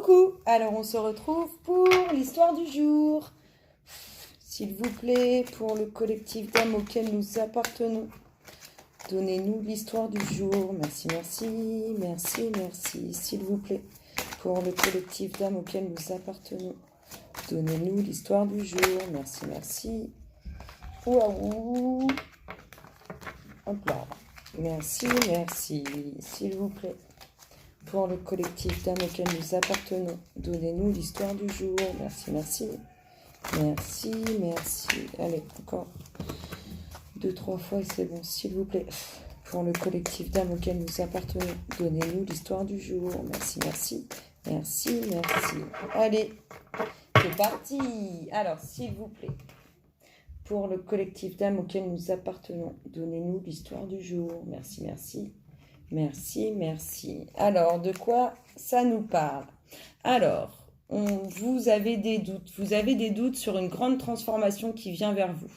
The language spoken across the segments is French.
Coucou, alors on se retrouve pour l'histoire du jour. S'il vous plaît, pour le collectif d'âmes auquel nous appartenons, donnez-nous l'histoire du jour. Merci, merci, merci, merci. S'il vous plaît, pour le collectif d'âmes auquel nous appartenons, donnez-nous l'histoire du jour. Merci, merci. Waouh. Hop là. Merci, merci. S'il vous plaît. Pour le collectif d'âmes auquel nous appartenons, donnez-nous l'histoire du jour. Merci, merci. Merci, merci. Allez, encore 2-3 fois et c'est bon, s'il vous plaît. Pour le collectif d'âmes auquel nous appartenons, donnez-nous l'histoire du jour. Merci, merci. Merci, merci. Allez, c'est parti. Alors, s'il vous plaît. Pour le collectif d'âmes auquel nous appartenons, donnez-nous l'histoire du jour. Merci, merci. Merci, merci. Alors, de quoi ça nous parle? Alors, vous avez des doutes. Vous avez des doutes sur une grande transformation qui vient vers vous.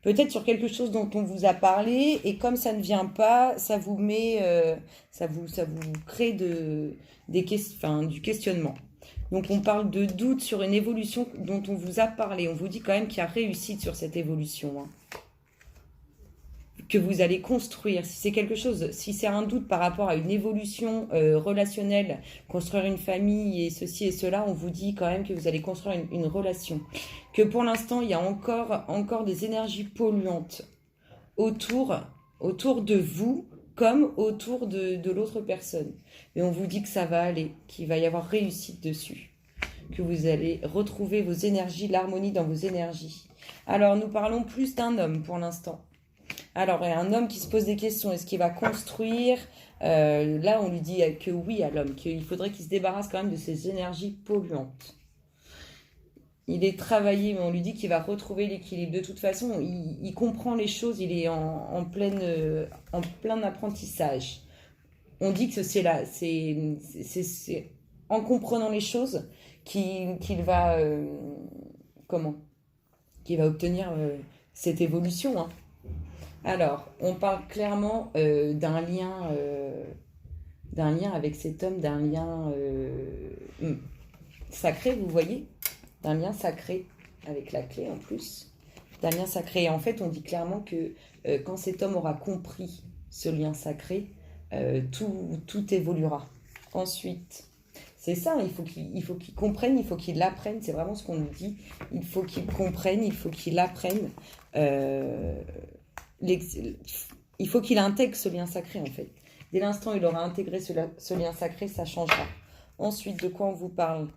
Peut-être sur quelque chose dont on vous a parlé, et comme ça ne vient pas, ça vous met, ça vous crée du questionnement. Donc, on parle de doute sur une évolution dont on vous a parlé. On vous dit quand même qu'il y a réussite sur cette évolution, hein, que vous allez construire. Si c'est quelque chose, si c'est un doute par rapport à une évolution relationnelle, construire une famille et ceci et cela, on vous dit quand même que vous allez construire une relation. Que pour l'instant, il y a encore des énergies polluantes autour de vous, comme autour de l'autre personne. Et on vous dit que ça va aller, qu'il va y avoir réussite dessus, que vous allez retrouver vos énergies, l'harmonie dans vos énergies. Alors, nous parlons plus d'un homme pour l'instant. Alors, il y a un homme qui se pose des questions. Est-ce qu'il va construire? Là, on lui dit que oui à l'homme, qu'il faudrait qu'il se débarrasse quand même de ces énergies polluantes. Il est travaillé, mais on lui dit qu'il va retrouver l'équilibre. De toute façon, il comprend les choses, il est en plein apprentissage. On dit que c'est en comprenant les choses qu'il va obtenir cette évolution, hein. Alors, on parle clairement d'un lien avec cet homme, d'un lien sacré, vous voyez, d'un lien sacré, avec la clé en plus, d'un lien sacré. Et en fait, on dit clairement que quand cet homme aura compris ce lien sacré, tout évoluera. Ensuite, c'est ça, il faut qu'il comprenne, il faut qu'il l'apprenne, c'est vraiment ce qu'on nous dit. Il faut qu'il comprenne, il faut qu'il apprenne. Il faut qu'il intègre ce lien sacré, en fait. Dès l'instant où il aura intégré ce lien sacré, ça changera. Ensuite, de quoi on vous parle?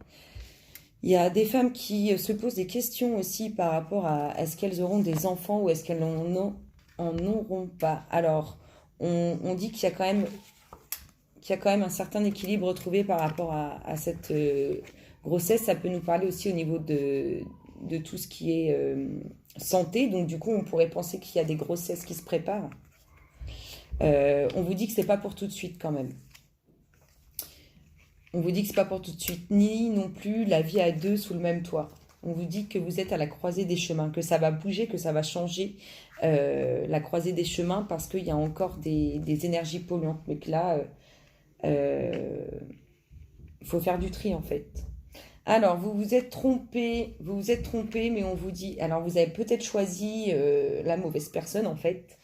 Il y a des femmes qui se posent des questions aussi par rapport à est-ce qu'elles auront des enfants ou est-ce qu'elles en auront pas. Alors, on dit qu'il y a quand même un certain équilibre retrouvé par rapport à cette grossesse. Ça peut nous parler aussi au niveau de tout ce qui est santé. Donc, du coup, on pourrait penser qu'il y a des grossesses qui se préparent. On vous dit que c'est pas pour tout de suite quand même. On vous dit que c'est pas pour tout de suite, ni non plus la vie à deux sous le même toit. On vous dit que vous êtes à la croisée des chemins, que ça va bouger, que ça va changer la croisée des chemins parce qu'il y a encore des énergies polluantes. Mais que là, il faut faire du tri en fait. Alors, vous vous êtes trompé, mais on vous dit... Alors, vous avez peut-être choisi la mauvaise personne en fait,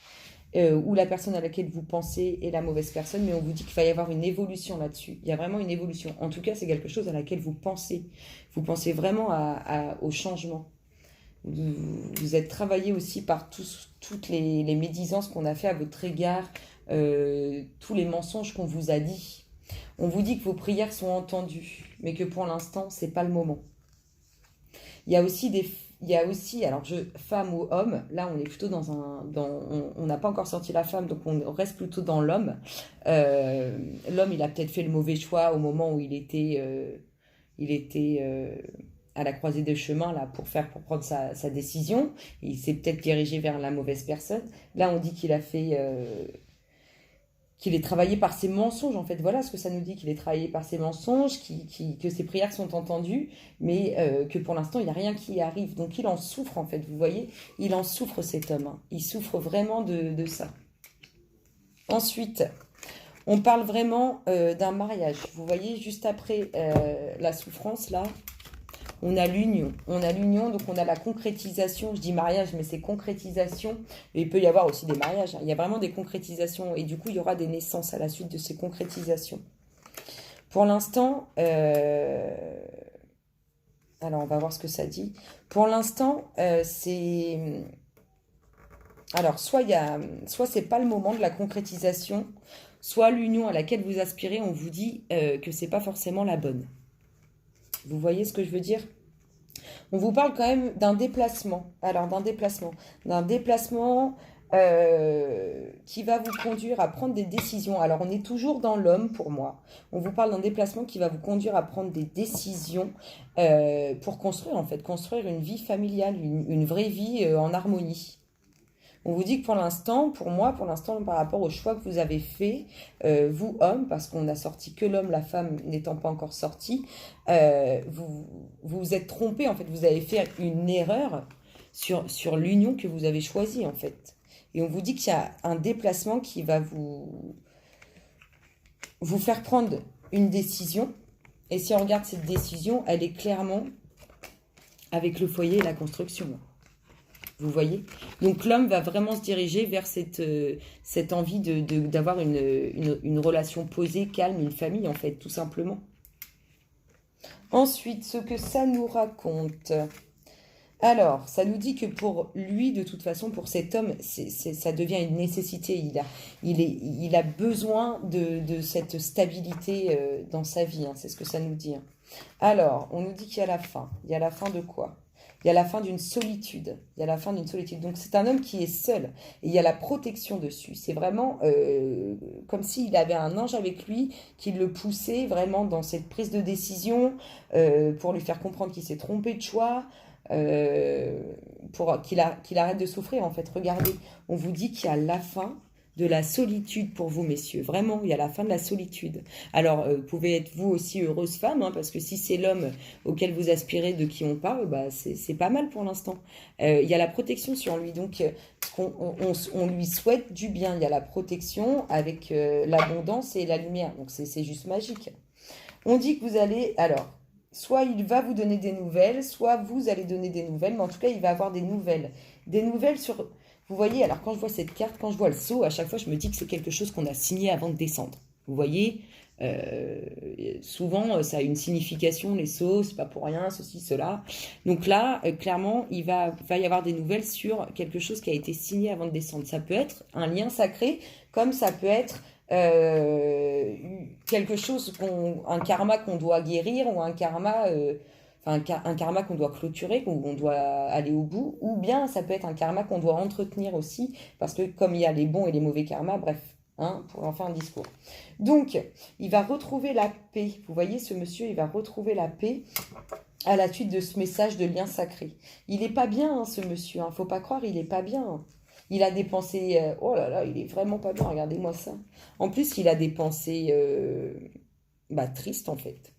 ou la personne à laquelle vous pensez est la mauvaise personne, mais on vous dit qu'il va y avoir une évolution là-dessus. Il y a vraiment une évolution. En tout cas, c'est quelque chose à laquelle vous pensez. Vous pensez vraiment au changement. Vous êtes travaillé aussi par toutes les médisances qu'on a fait à votre égard, tous les mensonges qu'on vous a dit. On vous dit que vos prières sont entendues, mais que pour l'instant, c'est pas le moment. Il y a aussi, alors femme ou homme, là on est plutôt on n'a pas encore sorti la femme, donc on reste plutôt dans l'homme. L'homme, il a peut-être fait le mauvais choix au moment où il était à la croisée des chemins là pour prendre sa décision. Il s'est peut-être dirigé vers la mauvaise personne. Là, on dit qu'il a fait qu'il est travaillé par ses mensonges, en fait. Voilà ce que ça nous dit, qu'il est travaillé par ses mensonges, que ses prières sont entendues, mais que pour l'instant, il n'y a rien qui arrive. Donc, il en souffre, en fait, vous voyez. Il en souffre, cet homme, hein. Il souffre vraiment de ça. Ensuite, On parle vraiment d'un mariage. Vous voyez, juste après la souffrance, là, on a l'union. On a l'union, donc on a la concrétisation. Je dis mariage, mais c'est concrétisation. Et il peut y avoir aussi des mariages. Il y a vraiment des concrétisations. Et du coup, il y aura des naissances à la suite de ces concrétisations. Pour l'instant, alors on va voir ce que ça dit. Pour l'instant, c'est... Alors, soit c'est pas le moment de la concrétisation, soit l'union à laquelle vous aspirez, on vous dit que c'est pas forcément la bonne. Vous voyez ce que je veux dire? On vous parle quand même d'un déplacement. Alors, d'un déplacement qui va vous conduire à prendre des décisions. Alors, on est toujours dans l'homme pour moi. On vous parle d'un déplacement qui va vous conduire à prendre des décisions pour construire, en fait, construire une vie familiale, une vraie vie en harmonie. On vous dit que pour l'instant, par rapport au choix que vous avez fait, vous, hommes, parce qu'on n'a sorti que l'homme, la femme n'étant pas encore sortie, vous vous êtes trompé, en fait. Vous avez fait une erreur sur l'union que vous avez choisie, en fait. Et on vous dit qu'il y a un déplacement qui va vous faire prendre une décision. Et si on regarde cette décision, elle est clairement avec le foyer et la construction. Vous voyez? Donc l'homme va vraiment se diriger vers cette envie d'avoir une relation posée, calme, une famille en fait, tout simplement. Ensuite, ce que ça nous raconte. Alors, ça nous dit que pour lui, de toute façon, pour cet homme, ça devient une nécessité. Il a besoin de cette stabilité dans sa vie. Hein, c'est ce que ça nous dit. Hein. Alors, on nous dit qu'il y a la fin. Il y a la fin de quoi? Il y a la fin d'une solitude. Il y a la fin d'une solitude. Donc, c'est un homme qui est seul. Et il y a la protection dessus. C'est vraiment comme s'il avait un ange avec lui qui le poussait vraiment dans cette prise de décision pour lui faire comprendre qu'il s'est trompé de choix, pour qu'il arrête de souffrir, en fait. Regardez, on vous dit qu'il y a la fin de la solitude pour vous, messieurs. Vraiment, il y a la fin de la solitude. Alors, vous pouvez être vous aussi heureuse femme, hein, parce que si c'est l'homme auquel vous aspirez, de qui on parle, bah, c'est pas mal pour l'instant. Il y a la protection sur lui, donc on lui souhaite du bien. Il y a la protection avec l'abondance et la lumière, donc c'est juste magique. On dit que vous allez... Alors, soit il va vous donner des nouvelles, soit vous allez donner des nouvelles, mais en tout cas, il va avoir des nouvelles. Des nouvelles sur... Vous voyez, alors quand je vois cette carte, quand je vois le sceau, à chaque fois, je me dis que c'est quelque chose qu'on a signé avant de descendre. Vous voyez, souvent, ça a une signification, les sceaux, c'est pas pour rien, ceci, cela. Donc là, clairement, il va y avoir des nouvelles sur quelque chose qui a été signé avant de descendre. Ça peut être un lien sacré, comme ça peut être quelque chose, un karma qu'on doit guérir, ou un karma... un karma qu'on doit clôturer, qu'on doit aller au bout, ou bien ça peut être un karma qu'on doit entretenir aussi, parce que comme il y a les bons et les mauvais karmas, bref, hein, pour en faire un discours. Donc, il va retrouver la paix. Vous voyez, ce monsieur, il va retrouver la paix à la suite de ce message de lien sacré. Il n'est pas bien, hein, ce monsieur, hein, faut pas croire, il n'est pas bien. Il a des pensées... oh là là, il est vraiment pas bien, regardez-moi ça. En plus, il a des pensées tristes, en fait.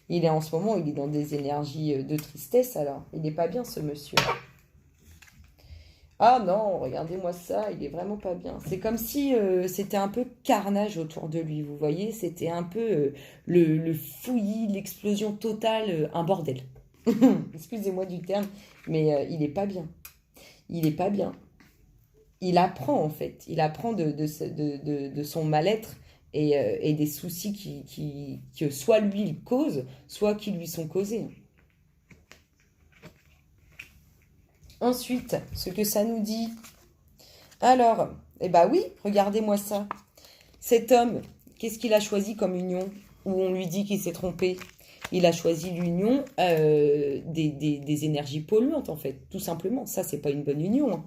Il est en ce moment, il est dans des énergies de tristesse, alors. Il n'est pas bien, ce monsieur. Ah non, regardez-moi ça, il est vraiment pas bien. C'est comme si c'était un peu carnage autour de lui, vous voyez. C'était un peu le fouillis, l'explosion totale, un bordel. Excusez-moi du terme, mais il n'est pas bien. Il n'est pas bien. Il apprend, en fait. Il apprend de son mal-être. Et des soucis que soit lui il cause, soit qui lui sont causés. Ensuite, ce que ça nous dit. Alors, oui, regardez-moi ça. Cet homme, qu'est-ce qu'il a choisi comme union? Où on lui dit qu'il s'est trompé? Il a choisi l'union des énergies polluantes, en fait, tout simplement. Ça, c'est pas une bonne union. Hein.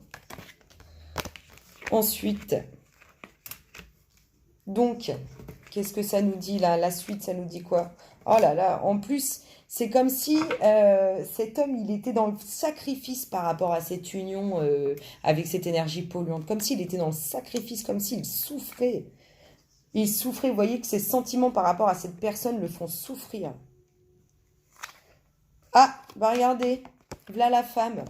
Ensuite, donc... Qu'est-ce que ça nous dit là? La suite, ça nous dit quoi? Oh là là, en plus, c'est comme si cet homme, il était dans le sacrifice par rapport à cette union avec cette énergie polluante. Comme s'il était dans le sacrifice, comme s'il souffrait. Il souffrait, vous voyez que ses sentiments par rapport à cette personne le font souffrir. Ah, bah regardez, voilà la femme.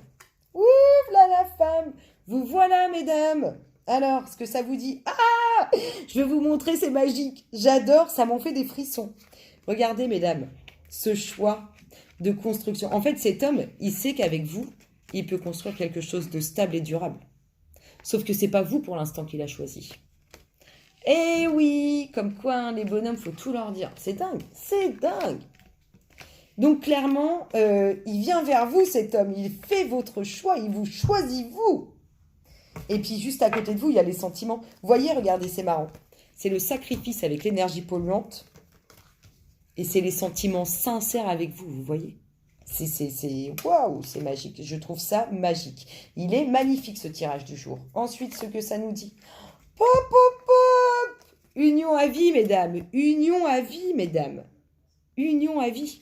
Ouh, voilà la femme. Vous voilà, mesdames. Alors, ce que ça vous dit? Ah! Je vais vous montrer, c'est magique. J'adore, ça m'en fait des frissons. Regardez, mesdames, ce choix de construction. En fait, cet homme, il sait qu'avec vous, il peut construire quelque chose de stable et durable. Sauf que c'est pas vous, pour l'instant, qu'il a choisi. Eh oui, comme quoi, hein, les bonhommes, faut tout leur dire. C'est dingue, c'est dingue. Donc, clairement, il vient vers vous, cet homme. Il fait votre choix, il vous choisit, vous. Et puis, juste à côté de vous, il y a les sentiments. Vous voyez, regardez, c'est marrant. C'est le sacrifice avec l'énergie polluante. Et c'est les sentiments sincères avec vous, vous voyez. Waouh, c'est magique. Je trouve ça magique. Il est magnifique, ce tirage du jour. Ensuite, ce que ça nous dit. Pop, pop, pop. Union à vie, mesdames. Union à vie, mesdames. Union à vie.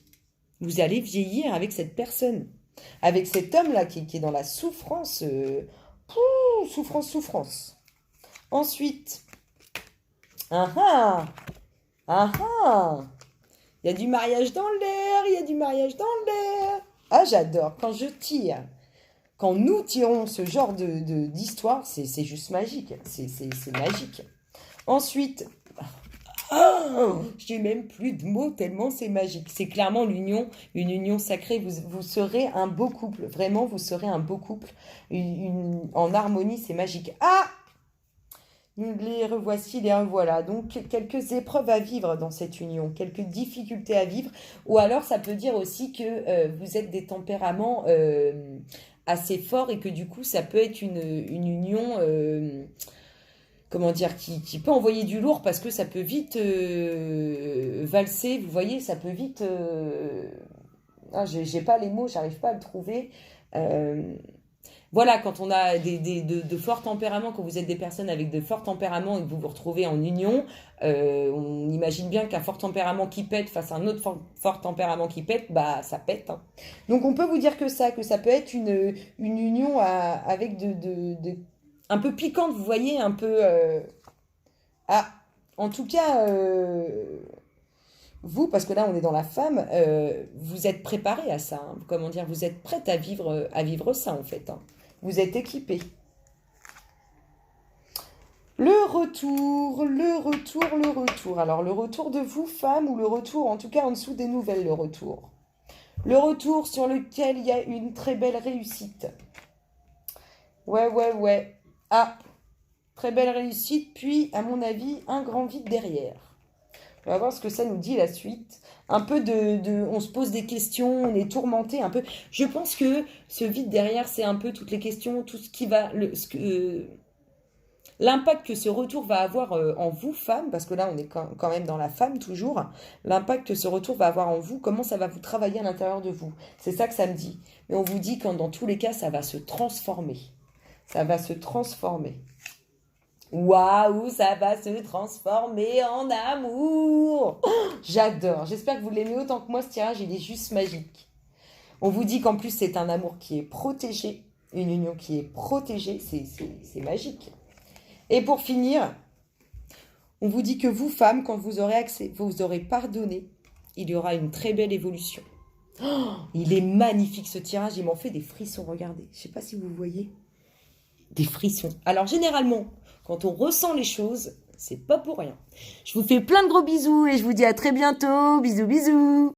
Vous allez vieillir avec cette personne. Avec cet homme-là qui est dans la souffrance. Souffrance, souffrance. Ensuite. Ah ah. Ah ah. Il y a du mariage dans l'air. Il y a du mariage dans l'air. Ah, j'adore. Quand je tire. Quand nous tirons ce genre d'histoire, c'est juste magique. C'est magique. Ensuite, j'ai même plus de mots tellement c'est magique. C'est clairement l'union, une union sacrée. Vous serez un beau couple. Vraiment, vous serez un beau couple. En harmonie, c'est magique. Ah! Les revoici, les revoilà. Donc, quelques épreuves à vivre dans cette union, quelques difficultés à vivre. Ou alors, ça peut dire aussi que vous êtes des tempéraments assez forts et que du coup, ça peut être une union, comment dire, qui peut envoyer du lourd parce que ça peut vite valser. Vous voyez, ça peut vite... j'ai pas les mots, j'arrive pas à le trouver. Voilà, quand on a de forts tempéraments, quand vous êtes des personnes avec de forts tempéraments et que vous vous retrouvez en union, on imagine bien qu'un fort tempérament qui pète face à un autre fort tempérament qui pète, bah ça pète. Hein. Donc on peut vous dire que ça peut être une union avec un peu piquante, vous voyez, un peu... en tout cas... vous, parce que là on est dans la femme, vous êtes préparé à ça. Hein. Comment dire, vous êtes prête à vivre ça en fait. Hein. Vous êtes équipé. Le retour. Alors le retour de vous, femme, ou le retour, en tout cas en dessous des nouvelles, le retour. Le retour sur lequel il y a une très belle réussite. Ouais. Ah, très belle réussite, puis à mon avis, un grand vide derrière. On va voir ce que ça nous dit la suite. Un peu on se pose des questions, on est tourmenté un peu. Je pense que ce vide derrière, c'est un peu toutes les questions, tout ce qui va... l'impact que ce retour va avoir en vous, femme, parce que là, on est quand même dans la femme toujours. L'impact que ce retour va avoir en vous, comment ça va vous travailler à l'intérieur de vous. C'est ça que ça me dit. Mais on vous dit que dans tous les cas, ça va se transformer. Ça va se transformer. Waouh, ça va se transformer en amour. Oh, j'adore. J'espère que vous l'aimez autant que moi, ce tirage. Il est juste magique. On vous dit qu'en plus, c'est un amour qui est protégé. Une union qui est protégée. C'est magique. Et pour finir, on vous dit que vous, femmes, quand vous aurez pardonné, il y aura une très belle évolution. Oh, il est magnifique, ce tirage. Il m'en fait des frissons. Regardez. Je ne sais pas si vous voyez. Des frissons. Alors, généralement... Quand on ressent les choses, c'est pas pour rien. Je vous fais plein de gros bisous et je vous dis à très bientôt. Bisous, bisous.